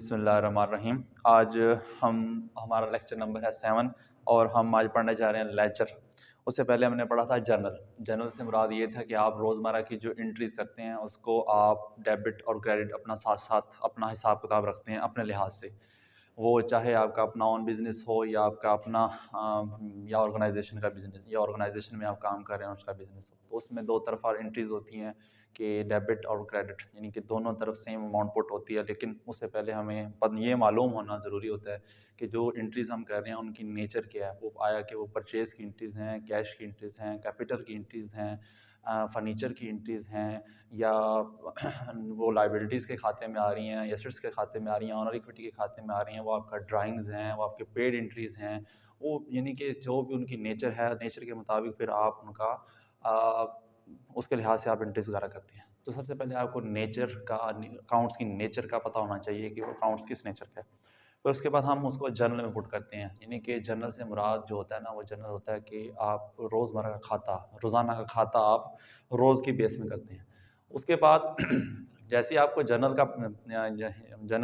बिस्मिल्लाहिर्रहमानिर्रहीम। आज हमारा लेक्चर नंबर है 7 और हम आज पढ़ने जा रहे हैं लेजर। उससे पहले हमने पढ़ा था जर्नल। जर्नल से मुराद ये था कि आप रोज़मर्रा की जो एंट्रीज़ करते हैं उसको आप डेबिट और क्रेडिट अपना साथ साथ अपना हिसाब किताब रखते हैं अपने लिहाज से। वो चाहे आपका अपना ओन बिज़नेस हो या आपका अपना या ऑर्गेनाइजेशन का बिज़नेस या ऑर्गेनाइजेशन में आप काम कर रहे हैं उसका बिज़नेस हो, तो उसमें दो तरफा एंट्रीज़ होती हैं कि डेबिट और क्रेडिट, यानी कि दोनों तरफ सेम अमाउंट पुट होती है। लेकिन उससे पहले हमें ये मालूम होना ज़रूरी होता है कि जो एंट्रीज़ हम कर रहे हैं उनकी नेचर क्या है। वो आया कि वो परचेज़ की एंट्रीज़ हैं, कैश की एंट्रीज़ हैं, कैपिटल की एंट्रीज़ हैं, फर्नीचर की एंट्रीज़ हैं, या वो लाइबिलिटीज़ के खाते में आ रही हैं, एसेट्स के खाते में आ रही हैं, ऑनर इक्विटी के खाते में आ रही हैं, वो आपका ड्राइंग्स हैं, वो आपके पेड एंट्रीज़ हैं। वो यानी कि जो भी उनकी नेचर है, नेचर के मुताबिक फिर आप उनका उसके लिहाज से आप एंट्रीज वगैरह करते हैं। तो सबसे पहले आपको नेचर का, अकाउंट्स की नेचर का पता होना चाहिए कि वो अकाउंट्स किस नेचर का है। फिर उसके बाद हम उसको जर्नल में पुट करते हैं। यानी कि जर्नल से मुराद जो होता है ना, वो जर्नल होता है कि आप रोज़मर्रा का खाता, रोज़ाना का खाता आप रोज़ की बेस में करते हैं। उसके बाद जैसे ही आपको जर्नल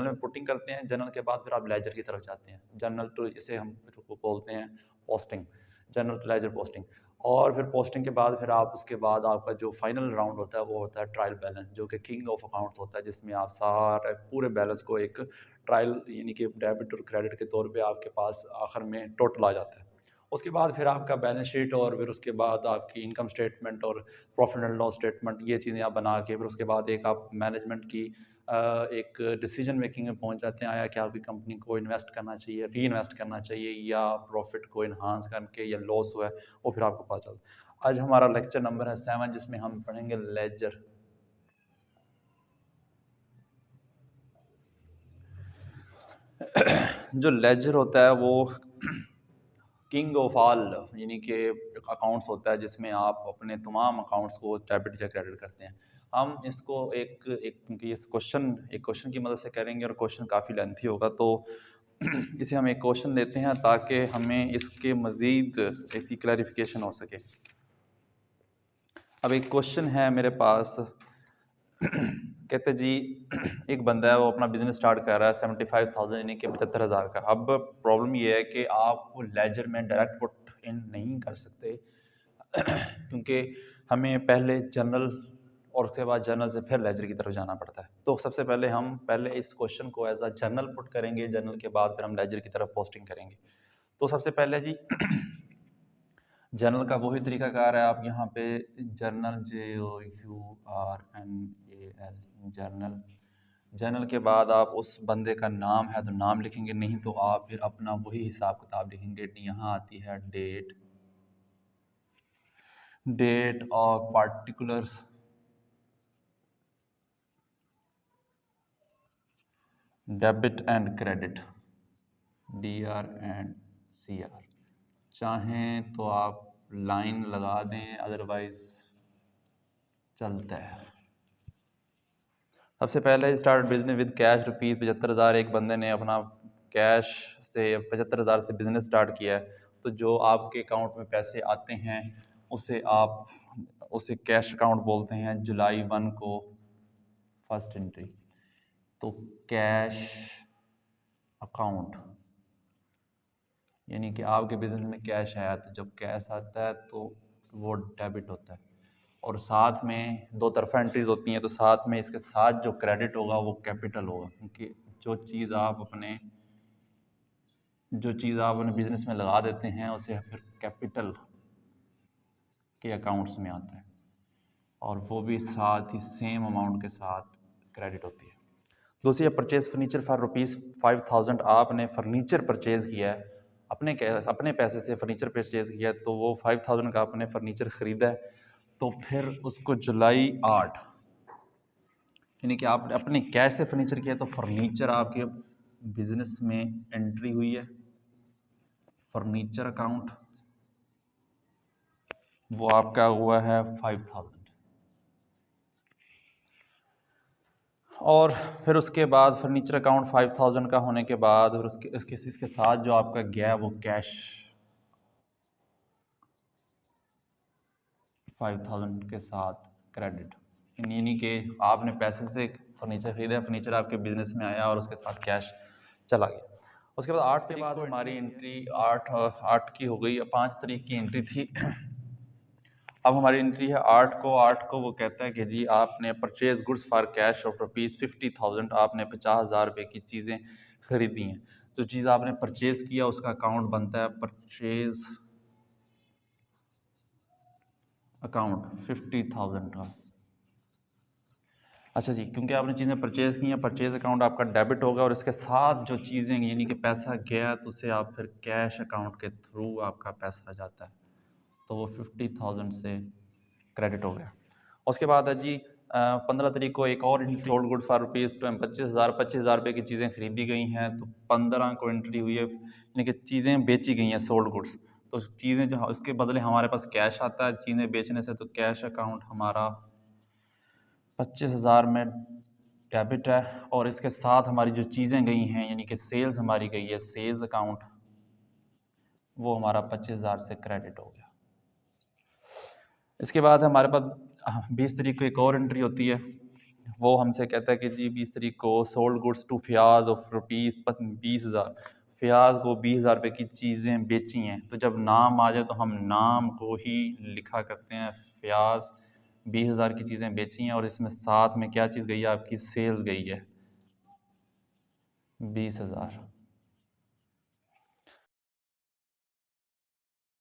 में पुटिंग करते हैं, जर्नल के बाद फिर आप लेजर की तरफ जाते हैं। जर्नल टू इसे हम बोलते हैं posting, journal to ledger posting. और फिर पोस्टिंग के बाद फिर आप उसके बाद आपका जो फाइनल राउंड होता है वो होता है ट्रायल बैलेंस, जो कि किंग ऑफ अकाउंट्स होता है, जिसमें आप सारे पूरे बैलेंस को एक ट्रायल यानी कि डेबिट और क्रेडिट के तौर पे आपके पास आखिर में टोटल आ जाता है। उसके बाद फिर आपका बैलेंस शीट और फिर उसके बाद आपकी इनकम स्टेटमेंट और प्रॉफिट एंड लॉस स्टेटमेंट, ये चीज़ें आप बना के फिर उसके बाद एक आप मैनेजमेंट की एक डिसीजन मेकिंग में पहुंच जाते हैं। आया कि आपकी कंपनी को इन्वेस्ट करना चाहिए, री इन्वेस्ट करना चाहिए, या प्रॉफिट को इन्हांस करके, या लॉस हुआ है वो फिर आपको पता चलता है। आज हमारा लेक्चर नंबर है 7, जिसमें हम पढ़ेंगे लेजर। जो लेजर होता है वो किंग ऑफ ऑल यानी कि अकाउंट्स होता है, जिसमें आप अपने तमाम अकाउंट्स को डेबिट या क्रेडिट करते हैं। हम इसको एक एक क्योंकि इस क्वेश्चन की मदद से करेंगे और क्वेश्चन काफ़ी लेंथी होगा, तो इसे हम एक क्वेश्चन लेते हैं ताकि हमें इसके मज़ीद इसकी क्लैरिफिकेशन हो सके। अब एक क्वेश्चन है मेरे पास। कहते जी, एक बंदा है वो अपना बिजनेस स्टार्ट कर रहा है 75,000 यानी कि 75,000 का। अब प्रॉब्लम ये है कि आप लेजर में डायरेक्ट पुट इन नहीं कर सकते क्योंकि हमें पहले जर्नल और उसके बाद जर्नल से फिर लेजर की तरफ जाना पड़ता है। तो सबसे पहले हम इस क्वेश्चन को एज अ जर्नल पुट करेंगे, जर्नल के बाद फिर हम लेजर की तरफ पोस्टिंग करेंगे। तो सबसे पहले जी जर्नल का वही तरीकाकार है। आप यहाँ पे जर्नल JOURNAL जर्नल, जर्नल के बाद आप उस बंदे का नाम है तो नाम लिखेंगे, नहीं तो आप फिर अपना वही हिसाब किताब लिखेंगे। यहाँ आती है date of particulars, debit and credit, DR and CR। चाहें तो आप लाइन लगा दें, अदरवाइज चलता है। सबसे पहले start business with cash rupees 75,000। एक बंदे ने अपना कैश से 75,000 से बिजनेस स्टार्ट किया है। तो जो आपके अकाउंट में पैसे आते हैं उसे कैश अकाउंट बोलते हैं। जुलाई 1 को फर्स्ट एंट्री, तो कैश अकाउंट यानी कि आपके बिजनेस में कैश आया, तो जब कैश आता है तो वो डेबिट होता है। और साथ में दो तरफा एंट्रीज होती हैं, तो साथ में इसके साथ जो क्रेडिट होगा वो कैपिटल होगा, क्योंकि जो चीज़ आप अपने बिजनेस में लगा देते हैं उसे फिर कैपिटल के अकाउंट्स में आता है, और वो भी साथ ही सेम अमाउंट के साथ क्रेडिट होती है। दूसरी है परचेज फर्नीचर फॉर ₹5,000। आपने फर्नीचर परचेज किया है, अपने पैसे से फर्नीचर परचेज किया है, तो वो 5,000 का आपने फर्नीचर ख़रीदा है। तो फिर उसको जुलाई 8 यानी कि आपने अपने कैश से फर्नीचर किया, तो फर्नीचर आपके बिजनेस में एंट्री हुई है, फर्नीचर अकाउंट वो आपका हुआ है 5,000। और फिर उसके बाद फर्नीचर अकाउंट 5,000 का होने के बाद फिर इसके साथ जो आपका गया वो कैश 5,000 के साथ क्रेडिट, यानी कि आपने पैसे से फर्नीचर खरीदा, फर्नीचर आपके बिजनेस में आया और उसके साथ कैश चला गया। उसके बाद 8 तारीख को हमारी एंट्री 8 की हो गई, 5 तारीख की एंट्री थी। अब हमारी एंट्री है 8 को वो कहता है कि जी आपने purchase goods for cash of ₹50,000, आपने 50,000 रुपये की चीज़ें खरीदी हैं। जो चीज़ आपने परचेज किया उसका अकाउंट बनता है परचेज अकाउंट 50,000 का। अच्छा जी, क्योंकि आपने चीज़ें परचेज़ की हैं, परचेज़ अकाउंट आपका डेबिट होगा और इसके साथ जो चीज़ें यानी कि पैसा गया तो उसे आप फिर कैश अकाउंट के थ्रू आपका पैसा जाता है, तो वो 50,000 से क्रेडिट हो गया। उसके बाद है जी 15 तारीख को एक और entry sold good for rupees 25,000 रुपये की चीज़ें खरीदी गई हैं, तो 15 को एंट्री हुई है यानी कि चीज़ें बेची गई हैं सोल्ड गुड्स। तो चीज़ें जो उसके बदले हमारे पास कैश आता है चीज़ें बेचने से, तो कैश अकाउंट हमारा 25,000 में डेबिट है और इसके साथ हमारी जो चीज़ें गई हैं यानी कि सेल्स हमारी गई है, सेल्स अकाउंट वो हमारा 25,000 से क्रेडिट हो गया। इसके बाद हमारे पास 20 तारीख को एक और एंट्री होती है, वो हमसे कहता है कि जी 20 तारीख को sold goods to Fayaz of rupees 20,000, Fayaz को 20,000 रुपये की चीज़ें बेची हैं। तो जब नाम आ जाए तो हम नाम को ही लिखा करते हैं, फ़याज़ 20,000 की चीज़ें बेची हैं और इसमें साथ में क्या चीज़ गई है, आपकी सेल्स गई है 20,000।